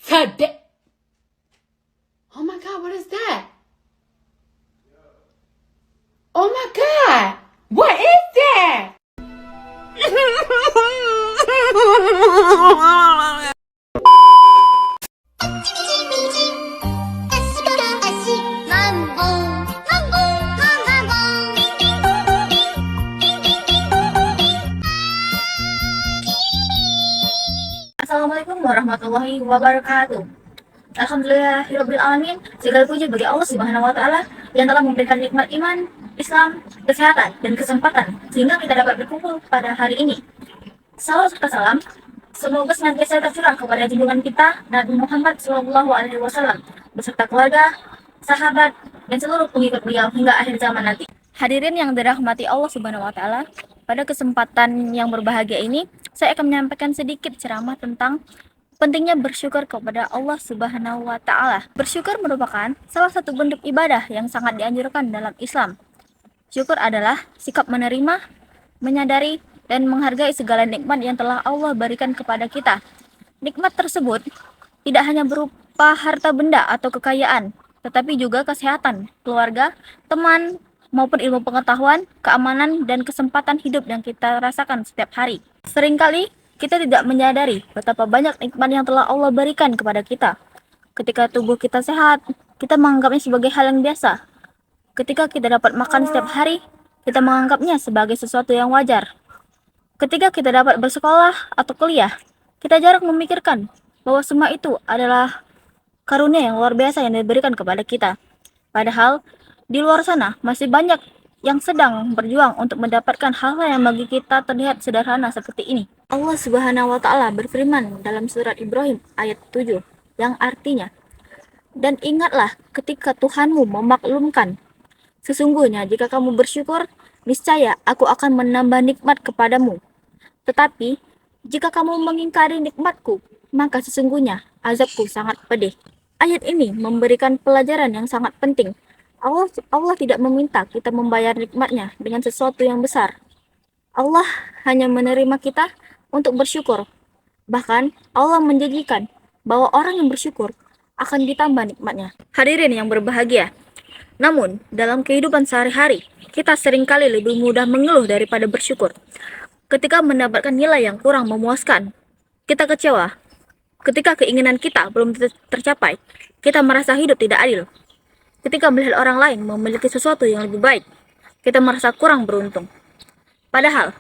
Today. Oh my God, what is that? Oh my God, what is that? Assalamualaikum warahmatullahi wabarakatuh. Alhamdulillahirabbil alamin. Segala puji bagi Allah Subhanahu wa taala yang telah memberikan nikmat iman, Islam, kesehatan dan kesempatan sehingga kita dapat berkumpul pada hari ini. Salawat serta salam semoga senantiasa tercurah kepada junjungan kita Nabi Muhammad SAW beserta keluarga, sahabat dan seluruh pengikut beliau hingga akhir zaman nanti. Hadirin yang dirahmati Allah Subhanahu wa taala, pada kesempatan yang berbahagia ini saya akan menyampaikan sedikit ceramah tentang pentingnya bersyukur kepada Allah Subhanahu wa taala. Bersyukur merupakan salah satu bentuk ibadah yang sangat dianjurkan dalam Islam. Syukur adalah sikap menerima, menyadari dan menghargai segala nikmat yang telah Allah berikan kepada kita. Nikmat tersebut tidak hanya berupa harta benda atau kekayaan, tetapi juga kesehatan, keluarga, teman, maupun ilmu pengetahuan, keamanan, dan kesempatan hidup yang kita rasakan setiap hari. Seringkali kita tidak menyadari betapa banyak nikmat yang telah Allah berikan kepada kita. Ketika tubuh kita sehat, kita menganggapnya sebagai hal yang biasa. Ketika kita dapat makan setiap hari, kita menganggapnya sebagai sesuatu yang wajar. Ketika kita dapat bersekolah atau kuliah, kita jarang memikirkan bahwa semua itu adalah karunia yang luar biasa yang diberikan kepada kita. Padahal, di luar sana masih banyak yang sedang berjuang untuk mendapatkan hal-hal yang bagi kita terlihat sederhana seperti ini. Allah Subhanahu wa taala berfirman dalam surat Ibrahim ayat 7 yang artinya, "Dan ingatlah ketika Tuhanmu memaklumkan, sesungguhnya jika kamu bersyukur, niscaya aku akan menambah nikmat kepadamu. Tetapi jika kamu mengingkari nikmatku, maka sesungguhnya azabku sangat pedih." Ayat ini memberikan pelajaran yang sangat penting. Allah tidak meminta kita membayar nikmatnya dengan sesuatu yang besar. Allah hanya menerima kita untuk bersyukur. Bahkan Allah menjanjikan bahwa orang yang bersyukur akan ditambah nikmatnya. Hadirin yang berbahagia, namun dalam kehidupan sehari-hari, kita seringkali lebih mudah mengeluh daripada bersyukur. Ketika mendapatkan nilai yang kurang memuaskan, kita kecewa. Ketika keinginan kita belum tercapai, kita merasa hidup tidak adil. Ketika melihat orang lain memiliki sesuatu yang lebih baik, kita merasa kurang beruntung. Padahal,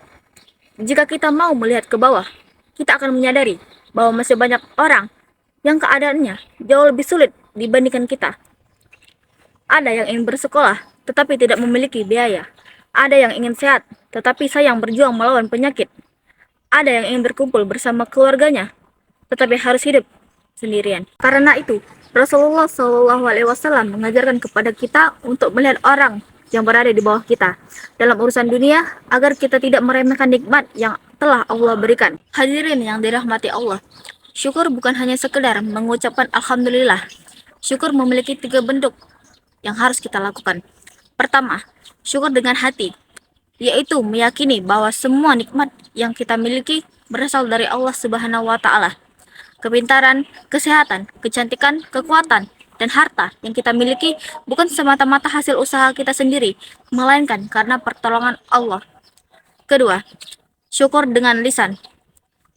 jika kita mau melihat ke bawah, kita akan menyadari bahwa masih banyak orang yang keadaannya jauh lebih sulit dibandingkan kita. Ada yang ingin bersekolah, tetapi tidak memiliki biaya. Ada yang ingin sehat, tetapi sayang berjuang melawan penyakit. Ada yang ingin berkumpul bersama keluarganya, tetapi harus hidup sendirian. Karena itu, Rasulullah SAW mengajarkan kepada kita untuk melihat orang yang berada di bawah kita dalam urusan dunia agar kita tidak meremehkan nikmat yang telah Allah berikan. Hadirin yang dirahmati Allah, syukur bukan hanya sekedar mengucapkan alhamdulillah. Syukur memiliki 3 bentuk yang harus kita lakukan. Pertama, syukur dengan hati, yaitu meyakini bahwa semua nikmat yang kita miliki berasal dari Allah Subhanahu wa taala. Kepintaran, kesehatan, kecantikan, kekuatan, dan harta yang kita miliki bukan semata-mata hasil usaha kita sendiri, melainkan karena pertolongan Allah. Kedua, syukur dengan lisan.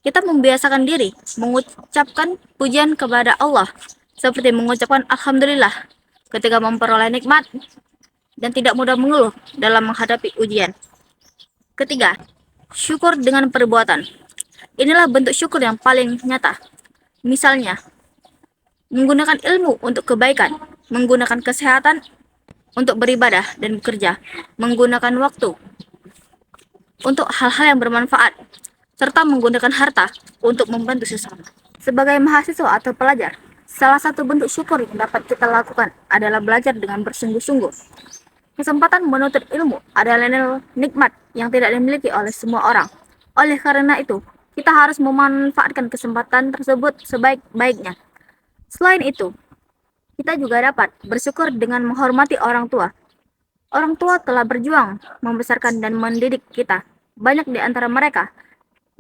Kita membiasakan diri mengucapkan pujian kepada Allah, seperti mengucapkan alhamdulillah ketika memperoleh nikmat dan tidak mudah mengeluh dalam menghadapi ujian. Ketiga, syukur dengan perbuatan. Inilah bentuk syukur yang paling nyata. Misalnya, menggunakan ilmu untuk kebaikan, menggunakan kesehatan untuk beribadah dan bekerja, menggunakan waktu untuk hal-hal yang bermanfaat, serta menggunakan harta untuk membantu sesama. Sebagai mahasiswa atau pelajar, salah satu bentuk syukur yang dapat kita lakukan adalah belajar dengan bersungguh-sungguh. Kesempatan menuntut ilmu adalah nikmat yang tidak dimiliki oleh semua orang. Oleh karena itu, kita harus memanfaatkan kesempatan tersebut sebaik-baiknya. Selain itu, kita juga dapat bersyukur dengan menghormati orang tua. Orang tua telah berjuang membesarkan dan mendidik kita. Banyak di antara mereka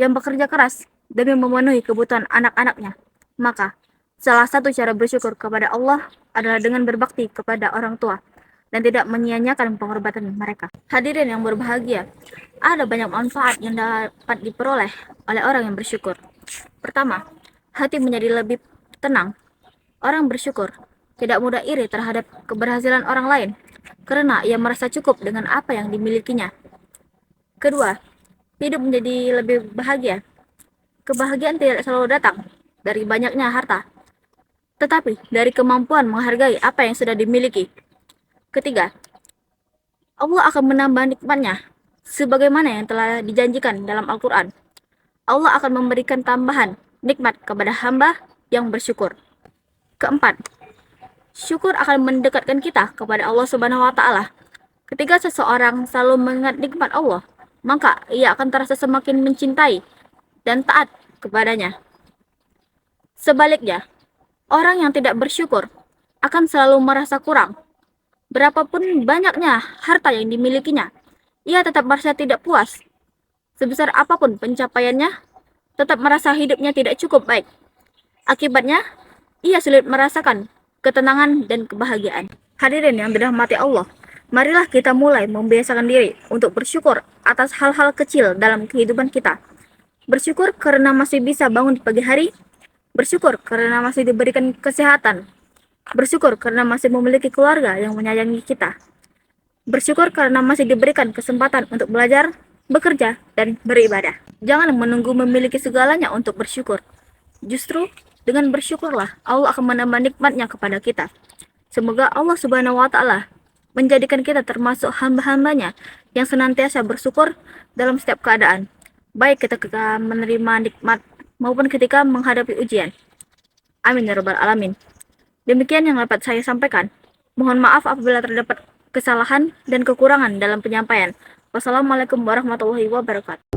yang bekerja keras demi memenuhi kebutuhan anak-anaknya. Maka, Salah satu cara bersyukur kepada Allah adalah dengan berbakti kepada orang tua dan tidak menyia-nyiakan pengorbanan mereka. Hadirin yang berbahagia, ada banyak manfaat yang dapat diperoleh oleh orang yang bersyukur. Pertama, hati menjadi lebih tenang. Orang bersyukur tidak mudah iri terhadap keberhasilan orang lain karena ia merasa cukup dengan apa yang dimilikinya. Kedua, hidup menjadi lebih bahagia. Kebahagiaan tidak selalu datang dari banyaknya harta, tetapi dari kemampuan menghargai apa yang sudah dimiliki. Ketiga, Allah akan menambah nikmatnya sebagaimana yang telah dijanjikan dalam Al-Quran. Allah akan memberikan tambahan nikmat kepada hamba yang bersyukur. Keempat, syukur akan mendekatkan kita kepada Allah Subhanahu wa Ta'ala. Ketika seseorang selalu mengingat nikmat Allah, maka ia akan terasa semakin mencintai dan taat kepadanya. Sebaliknya, orang yang tidak bersyukur akan selalu merasa kurang. Berapapun banyaknya harta yang dimilikinya, ia tetap merasa tidak puas. Sebesar apapun pencapaiannya, tetap merasa hidupnya tidak cukup baik. Akibatnya, ia sulit merasakan ketenangan dan kebahagiaan. Hadirin yang dirahmati Allah, marilah kita mulai membiasakan diri untuk bersyukur atas hal-hal kecil dalam kehidupan kita. Bersyukur karena masih bisa bangun di pagi hari, bersyukur karena masih diberikan kesehatan, bersyukur karena masih memiliki keluarga yang menyayangi kita, bersyukur karena masih diberikan kesempatan untuk belajar, bekerja, dan beribadah. Jangan menunggu memiliki segalanya untuk bersyukur. Justru dengan bersyukurlah Allah akan menambah nikmatnya kepada kita. Semoga Allah Subhanahu wa Ta'ala menjadikan kita termasuk hamba-hambanya yang senantiasa bersyukur dalam setiap keadaan, baik ketika menerima nikmat maupun ketika menghadapi ujian. Amin ya rabbal alamin. Demikian yang dapat saya sampaikan. Mohon maaf apabila terdapat kesalahan dan kekurangan dalam penyampaian. Wassalamualaikum warahmatullahi wabarakatuh.